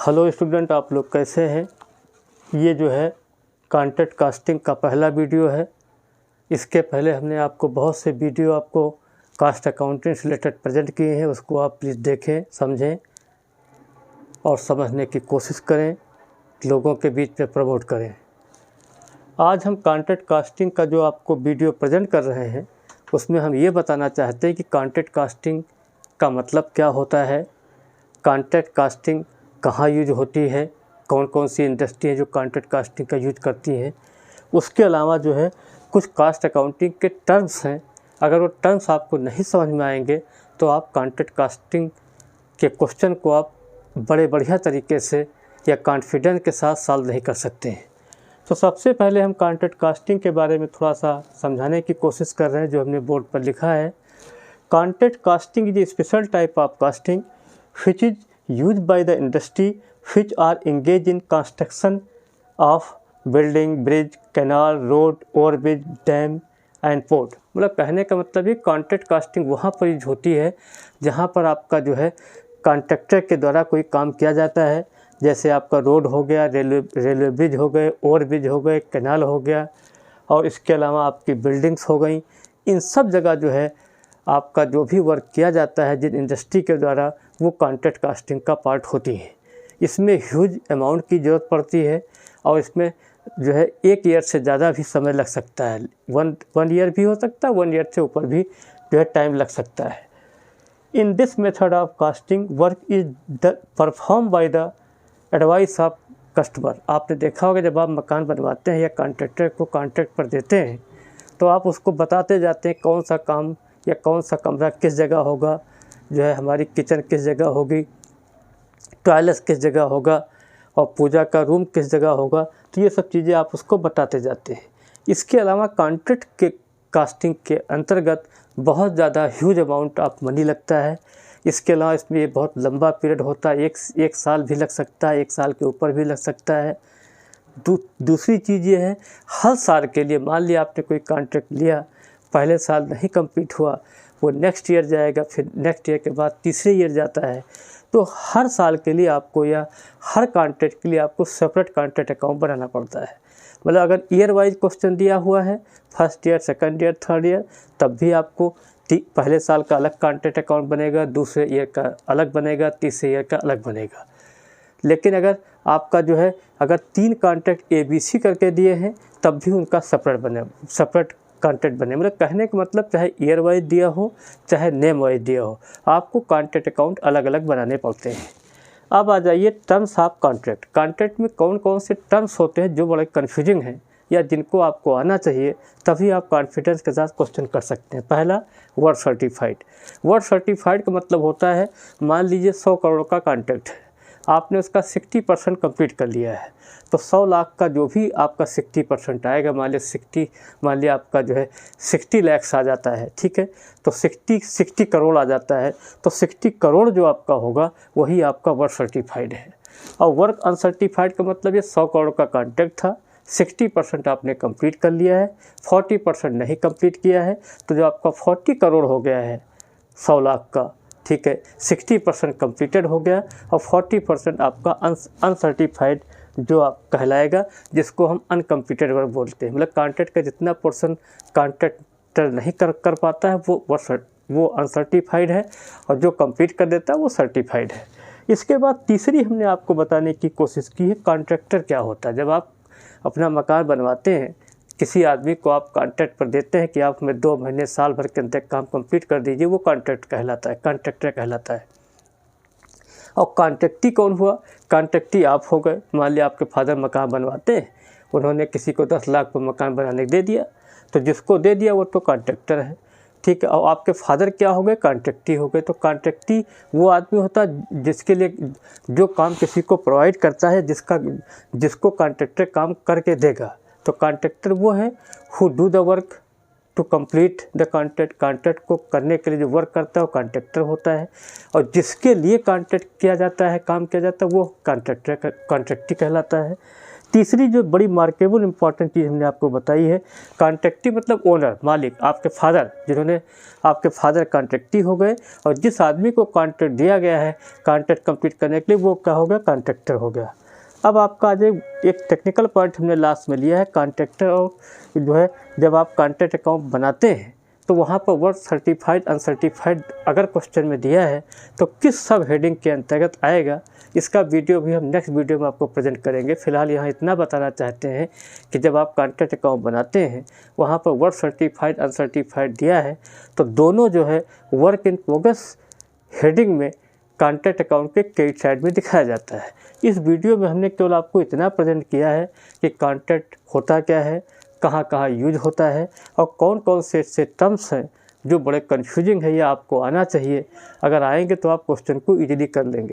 Hello student, आप लोग कैसे हैं। ये जो है कॉन्ट्रैक्ट कास्टिंग का पहला वीडियो है। इसके पहले हमने आपको बहुत से वीडियो आपको कास्ट अकाउंटिंग से रिलेटेड प्रेजेंट किए हैं। उसको आप प्लीज़ देखें, समझें और समझने की कोशिश करें, लोगों के बीच में प्रमोट करें। आज हम कॉन्ट्रैक्ट कास्टिंग का जो आपको वीडियो प्रेजेंट कर रहे हैं उसमें हम ये बताना चाहते हैं कि कॉन्ट्रैक्ट कास्टिंग का मतलब क्या होता है, कॉन्ट्रैक्ट कास्टिंग कहाँ यूज होती है, कौन कौन सी इंडस्ट्री है जो कॉन्ट्रैक्ट कास्टिंग का यूज करती है। उसके अलावा जो है कुछ कास्ट अकाउंटिंग के टर्म्स हैं, अगर वो टर्म्स आपको नहीं समझ में आएंगे तो आप कॉन्ट्रैक्ट कास्टिंग के क्वेश्चन को आप बड़े बढ़िया तरीके से या कॉन्फिडेंस के साथ सॉल्व नहीं कर सकते हैं। तो सबसे पहले हम कॉन्ट्रैक्ट कास्टिंग के बारे में थोड़ा सा समझाने की कोशिश कर रहे हैं, जो हमने बोर्ड पर लिखा है। Contract casting is a special type of casting which is used by the industry which are engaged in construction of building, bridge, canal, road, overbridge, dam and port। मतलब कहने का मतलब ये कॉन्ट्रैक्ट कास्टिंग वहाँ पर यूज होती है जहाँ पर आपका जो है कॉन्ट्रैक्टर के द्वारा कोई काम किया जाता है। जैसे आपका रोड हो गया, रेलवे ब्रिज हो गए, ओवर ब्रिज हो गए, कैनाल हो गया, और इसके अलावा आपकी बिल्डिंग्स हो गई। इन सब जगह जो है आपका जो भी वर्क किया जाता है जिन इंडस्ट्री के द्वारा, वो कॉन्ट्रैक्ट कास्टिंग का पार्ट होती है। इसमें ह्यूज अमाउंट की ज़रूरत पड़ती है और इसमें जो है 1 ईयर से ज़्यादा भी समय लग सकता है। वन ईयर भी हो सकता है, 1 ईयर से ऊपर भी जो है टाइम लग सकता है। In this method of casting work is perform by the advice of customer. आपने देखा होगा जब आप मकान बनवाते हैं या कॉन्ट्रैक्टर को कॉन्ट्रैक्ट पर देते हैं तो आप उसको बताते जाते हैं कौन सा काम या कौन सा कमरा किस जगह होगा, जो है हमारी किचन किस जगह होगी, टॉयलेट किस जगह होगा और पूजा का रूम किस जगह होगा। तो ये सब चीज़ें आप उसको बताते जाते हैं। इसके अलावा कॉन्ट्रैक्ट के कास्टिंग के अंतर्गत बहुत ज़्यादा ह्यूज अमाउंट ऑफ मनी लगता है। इसके अलावा इसमें ये बहुत लंबा पीरियड होता है, एक साल भी लग सकता है, 1 साल के ऊपर भी लग सकता है। दूसरी चीज़ ये है, हर साल के लिए मान लिया आपने कोई कॉन्ट्रैक्ट लिया, पहले साल नहीं कंप्लीट हुआ, वो नेक्स्ट ईयर जाएगा, फिर नेक्स्ट ईयर के बाद तीसरे ईयर जाता है। तो हर साल के लिए आपको या हर कॉन्ट्रैक्ट के लिए आपको सेपरेट कॉन्ट्रैक्ट अकाउंट बनाना पड़ता है। मतलब अगर ईयर वाइज क्वेश्चन दिया हुआ है, first year, second year, third year, तब भी आपको पहले साल का अलग कॉन्ट्रैक्ट अकाउंट बनेगा, दूसरे ईयर का अलग बनेगा, तीसरे ईयर का अलग बनेगा। लेकिन अगर आपका जो है अगर 3 कॉन्ट्रैक्ट ABC करके दिए हैं तब भी उनका सेपरेट कॉन्ट्रैक्ट बने। मतलब कहने का मतलब चाहे ईयर वाइज दिया हो चाहे नेम वाइज दिया हो, आपको कॉन्ट्रैक्ट अकाउंट अलग अलग बनाने पड़ते हैं। अब आ जाइए टर्म्स ऑफ कॉन्ट्रैक्ट। कॉन्ट्रैक्ट में कौन कौन से टर्म्स होते हैं जो बड़े कन्फ्यूजिंग हैं या जिनको आपको आना चाहिए, तभी आप कॉन्फिडेंस के साथ क्वेश्चन कर सकते हैं। पहला, वर्क सर्टिफाइड। वर्क सर्टिफाइड का मतलब होता है, मान लीजिए 100 करोड़ का कॉन्ट्रैक्ट है, आपने उसका 60% कंप्लीट कर लिया है, तो 100 लाख का जो भी आपका 60% आएगा, मान लिया आपका जो है 60 लाख आ जाता है, ठीक है, तो 60 करोड़ आ जाता है, तो 60 करोड़ जो आपका होगा वही आपका वर्क सर्टिफाइड है। और वर्क अनसर्टिफाइड का मतलब ये 100 करोड़ का कॉन्ट्रैक्ट था, 60% आपने कंप्लीट कर लिया है, 40% नहीं कंप्लीट किया है, तो जो आपका 40 करोड़ हो गया है 100 लाख का, ठीक है, 60% कंप्लीटेड हो गया और 40% आपका अनसर्टिफाइड जो आप कहलाएगा, जिसको हम अनकम्प्लीटेड वर्क बोलते हैं। मतलब कॉन्ट्रैक्ट का जितना पोर्शन कॉन्ट्रैक्टर नहीं कर पाता है वो अनसर्टिफाइड है, और जो कंप्लीट कर देता है वो सर्टिफाइड है। इसके बाद तीसरी हमने आपको बताने की कोशिश की है कॉन्ट्रैक्टर क्या होता है। जब आप अपना मकान बनवाते हैं, किसी आदमी को आप कॉन्ट्रैक्ट पर देते हैं कि आप हमें 2 महीने साल भर के अंदर काम कंप्लीट कर दीजिए, वो कॉन्ट्रैक्ट कहलाता है, कॉन्ट्रैक्टर कहलाता है। और कॉन्ट्रैक्टी कौन हुआ? कॉन्ट्रैक्टी आप हो गए। मान लिया आपके फादर मकान बनवाते हैं, उन्होंने किसी को 10 लाख पर मकान बनाने दे दिया, तो जिसको दे दिया वो तो कॉन्ट्रैक्टर है, ठीक है। और आपके फादर क्या हो गए? कॉन्ट्रैक्टी हो गए। तो कॉन्ट्रैक्टी वो आदमी होता है जिसके लिए जो काम किसी को प्रोवाइड करता है, जिसको कॉन्ट्रैक्टर काम करके देगा। तो कॉन्ट्रैक्टर वो है who do the work to complete the contract. Contract को करने के लिए जो वर्क करता है वो कॉन्ट्रैक्टर होता है, और जिसके लिए कॉन्ट्रैक्ट किया जाता है, काम किया जाता है, वो कॉन्ट्रैक्टी कहलाता है। तीसरी जो बड़ी मार्केबल इंपॉर्टेंट चीज़ हमने आपको बताई है, कॉन्ट्रैक्टी मतलब ओनर, मालिक, आपके फादर, जिन्होंने आपके फादर कॉन्ट्रैक्टी हो गए और जिस आदमी को कॉन्ट्रैक्ट दिया गया है कॉन्ट्रैक्ट कंप्लीट करने के लिए, वो क्या हो गया, कॉन्ट्रैक्टर हो गया। अब आपका आज एक टेक्निकल पॉइंट हमने लास्ट में लिया है, कॉन्ट्रैक्टर और जो है जब आप कॉन्ट्रैक्ट अकाउंट बनाते हैं तो वहाँ पर वर्क सर्टिफाइड अनसर्टिफाइड अगर क्वेश्चन में दिया है तो किस सब हेडिंग के अंतर्गत आएगा, इसका वीडियो भी हम नेक्स्ट वीडियो में आपको प्रेजेंट करेंगे। फिलहाल यहाँ इतना बताना चाहते हैं कि जब आप कॉन्ट्रैक्ट अकाउंट बनाते हैं वहाँ पर वर्क सर्टिफाइड अनसर्टिफाइड दिया है तो दोनों जो है वर्क इन प्रोग्रेस हेडिंग में कॉन्ट्रैक्ट अकाउंट के कई साइड में दिखाया जाता है। इस वीडियो में हमने केवल आपको इतना प्रेजेंट किया है कि कॉन्ट्रैक्ट होता क्या है, कहाँ कहाँ यूज होता है और कौन कौन से ऐसे टर्म्स हैं जो बड़े कन्फ्यूजिंग है, या आपको आना चाहिए। अगर आएंगे तो आप क्वेश्चन को इजीली कर लेंगे।